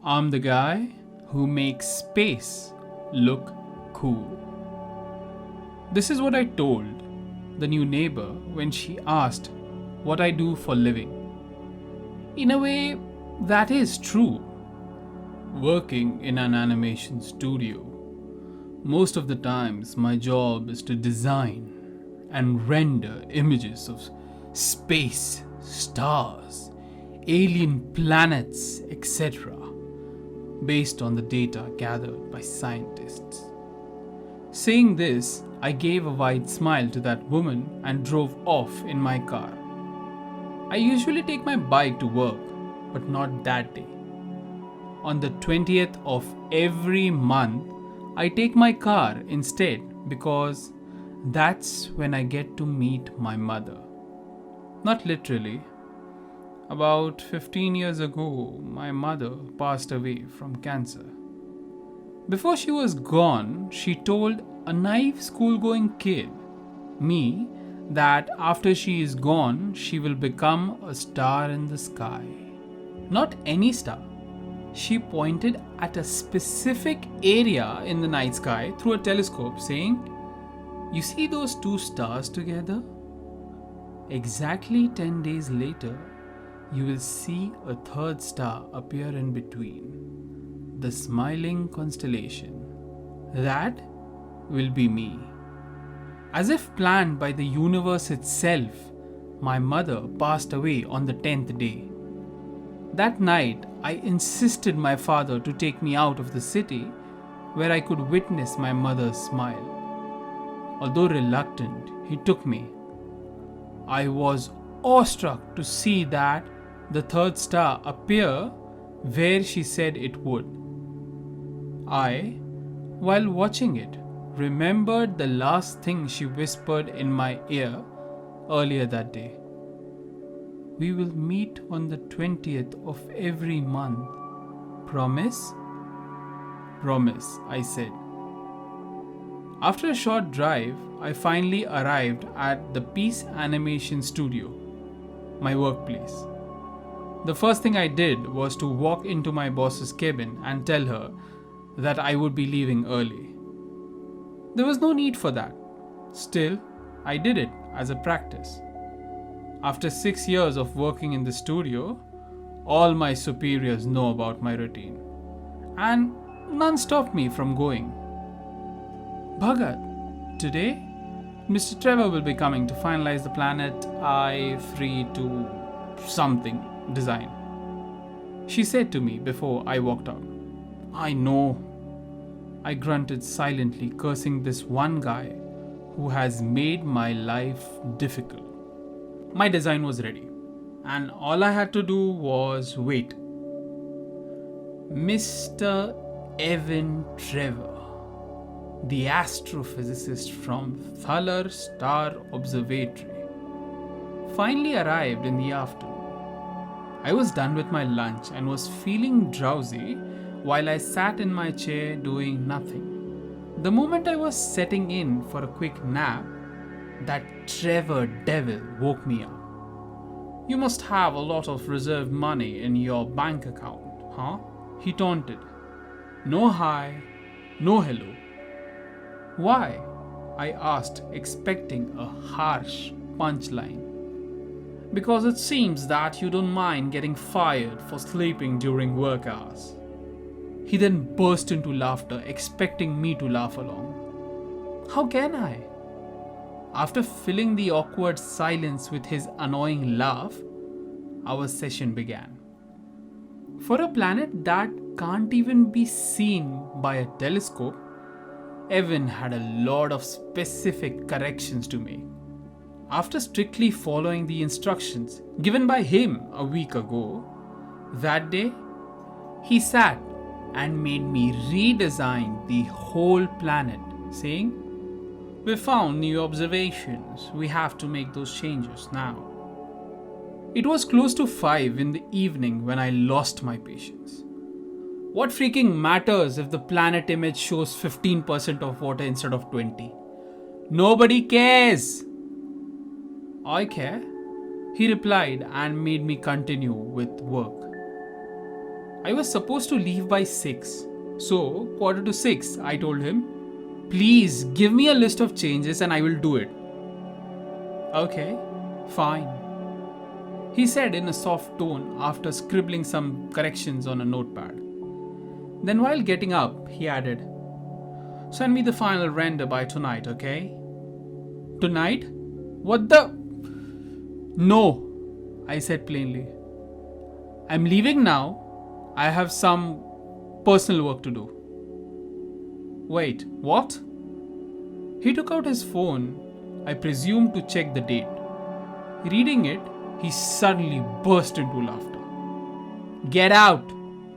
I'm the guy who makes space look cool. This is what I told the new neighbor when she asked what I do for living. In a way, that is true. Working in an animation studio, most of the times my job is to design and render images of space, stars, alien planets, etc., based on the data gathered by scientists. Saying this, I gave a wide smile to that woman and drove off in my car. I usually take my bike to work, but not that day. On the 20th of every month, I take my car instead because that's when I get to meet my mother. Not literally. About 15 years ago, my mother passed away from cancer. Before she was gone, she told a naive school-going kid, me, that after she is gone, she will become a star in the sky. Not any star. She pointed at a specific area in the night sky through a telescope, saying, "You see those two stars together? Exactly 10 days later, you will see a third star appear in between. The smiling constellation. That will be me." As if planned by the universe itself, my mother passed away on the 10th day. That night, I insisted my father to take me out of the city where I could witness my mother's smile. Although reluctant, he took me. I was awestruck to see that the third star appear where she said it would. I, while watching it, remembered the last thing she whispered in my ear earlier that day. "We will meet on the 20th of every month. Promise?" "Promise," I said. After a short drive, I finally arrived at the Peace Animation Studio, my workplace. The first thing I did was to walk into my boss's cabin and tell her that I would be leaving early. There was no need for that. Still, I did it as a practice. After 6 years of working in the studio, all my superiors know about my routine, and none stopped me from going. "Bhagat, today, Mr. Trevor will be coming to finalize the planet I-3 to something design," she said to me before I walked out. "I know," I grunted silently, cursing this one guy who has made my life difficult. My design was ready, and all I had to do was wait. Mr. Evan Trevor, the astrophysicist from Thaler Star Observatory, finally arrived in the afternoon. I was done with my lunch and was feeling drowsy while I sat in my chair doing nothing. The moment I was setting in for a quick nap, that Trevor devil woke me up. "You must have a lot of reserved money in your bank account, huh?" he taunted. No hi, no hello. "Why?" I asked, expecting a harsh punchline. "Because it seems that you don't mind getting fired for sleeping during work hours." He then burst into laughter, expecting me to laugh along. How can I? After filling the awkward silence with his annoying laugh, our session began. For a planet that can't even be seen by a telescope, Evan had a lot of specific corrections to make. After strictly following the instructions given by him a week ago, that day, he sat and made me redesign the whole planet, saying, "We found new observations. We have to make those changes now." It was close to 5 in the evening when I lost my patience. What freaking matters if the planet image shows 15% of water instead of 20? Nobody cares. "I care," he replied and made me continue with work. I was supposed to leave by 6. So, quarter to 6, I told him, please give me a list of changes and I will do it. Okay, fine, he said in a soft tone after scribbling some corrections on a notepad. Then, while getting up, he added, send me the final render by tonight, okay? Tonight? What the? No, I said plainly. I'm leaving now. I have some personal work to do. Wait, what? He took out his phone, I presume to check the date. Reading it, he suddenly burst into laughter. Get out!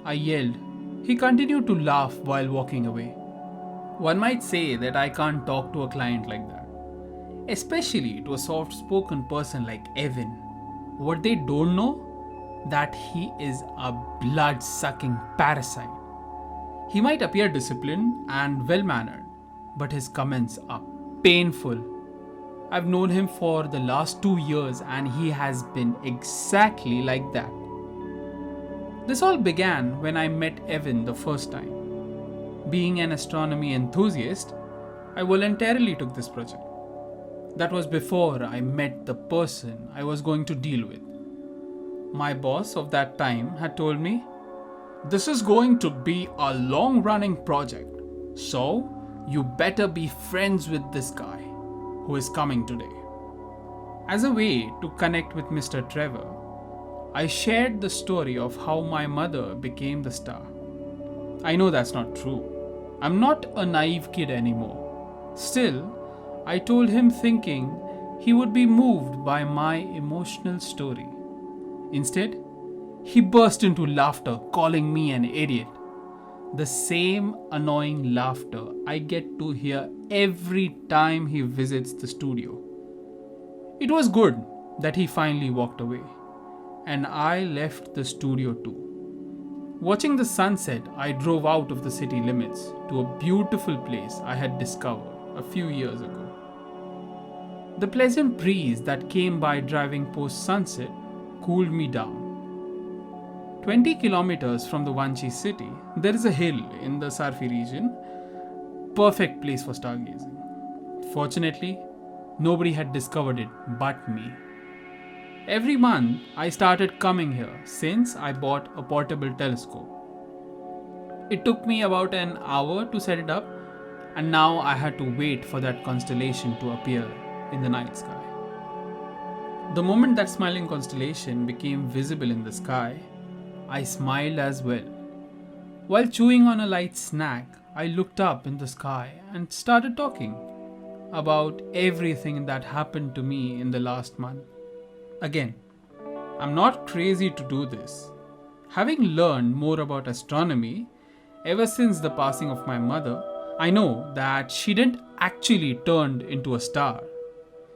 I yelled. He continued to laugh while walking away. One might say that I can't talk to a client like that, especially to a soft-spoken person like Evan. What they don't know, that he is a blood-sucking parasite. He might appear disciplined and well-mannered, but his comments are painful. I've known him for the last 2 years and he has been exactly like that. This all began when I met Evan the first time. Being an astronomy enthusiast, I voluntarily took this project. That was before I met the person I was going to deal with. My boss of that time had told me, this is going to be a long-running project, so you better be friends with this guy who is coming today. As a way to connect with Mr. Trevor, I shared the story of how my mother became the star. I know that's not true. I'm not a naive kid anymore. Still, I told him thinking he would be moved by my emotional story. Instead, he burst into laughter, calling me an idiot. The same annoying laughter I get to hear every time he visits the studio. It was good that he finally walked away, and I left the studio too. Watching the sunset, I drove out of the city limits to a beautiful place I had discovered a few years ago. The pleasant breeze that came by driving post sunset cooled me down. 20 kilometers from the Vanchi city, there is a hill in the Sarfi region, perfect place for stargazing. Fortunately, nobody had discovered it but me. Every month, I started coming here since I bought a portable telescope. It took me about an hour to set it up, and now I had to wait for that constellation to appear in the night sky. The moment that smiling constellation became visible in the sky, I smiled as well. While chewing on a light snack, I looked up in the sky and started talking about everything that happened to me in the last month. Again, I'm not crazy to do this. Having learned more about astronomy ever since the passing of my mother, I know that she didn't actually turn into a star.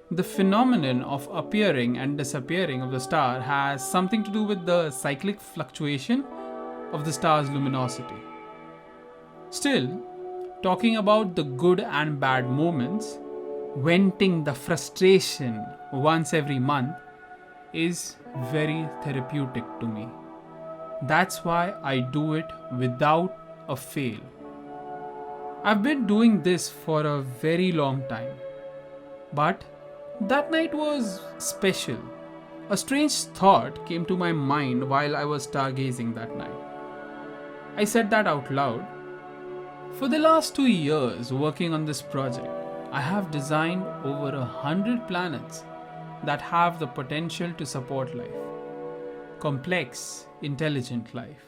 The phenomenon of appearing and disappearing of the star has something to do with the cyclic fluctuation of the star's luminosity. Still, talking about the good and bad moments, venting the frustration once every month, is very therapeutic to me. That's why I do it without a fail. I've been doing this for a very long time, but that night was special. A strange thought came to my mind while I was stargazing that night. I said that out loud. For the last 2 years working on this project, I have designed over 100 planets that have the potential to support life. Complex, intelligent life.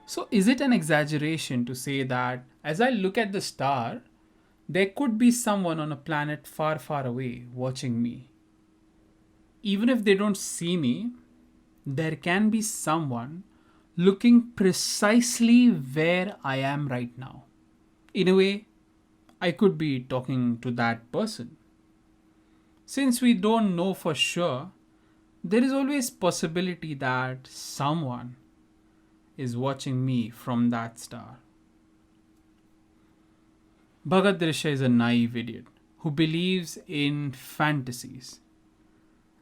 So is it an exaggeration to say that as I look at the star, there could be someone on a planet far, far away watching me? Even if they don't see me, there can be someone looking precisely where I am right now. In a way, I could be talking to that person. Since we don't know for sure, there is always possibility that someone is watching me from that star. Bhagat Drisha is a naive idiot who believes in fantasies.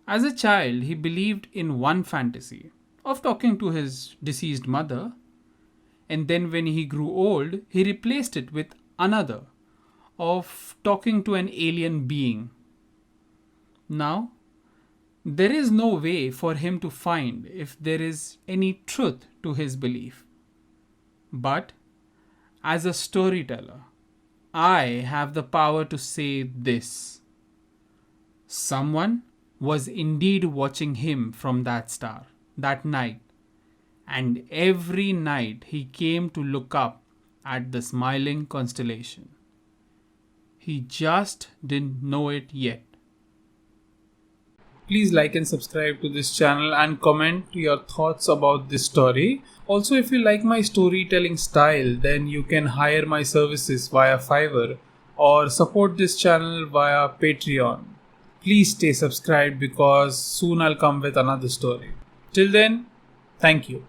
As a child, he believed in one fantasy of talking to his deceased mother And then when he grew old, he replaced it with another of talking to an alien being. Now, there is no way for him to find if there is any truth to his belief. But as a storyteller, I have the power to say this: someone was indeed watching him from that star, that night, and every night he came to look up at the smiling constellation. He just didn't know it yet. Please like and subscribe to this channel and comment your thoughts about this story. Also, if you like my storytelling style, then you can hire my services via Fiverr or support this channel via Patreon. Please stay subscribed because soon I'll come with another story. Till then, thank you.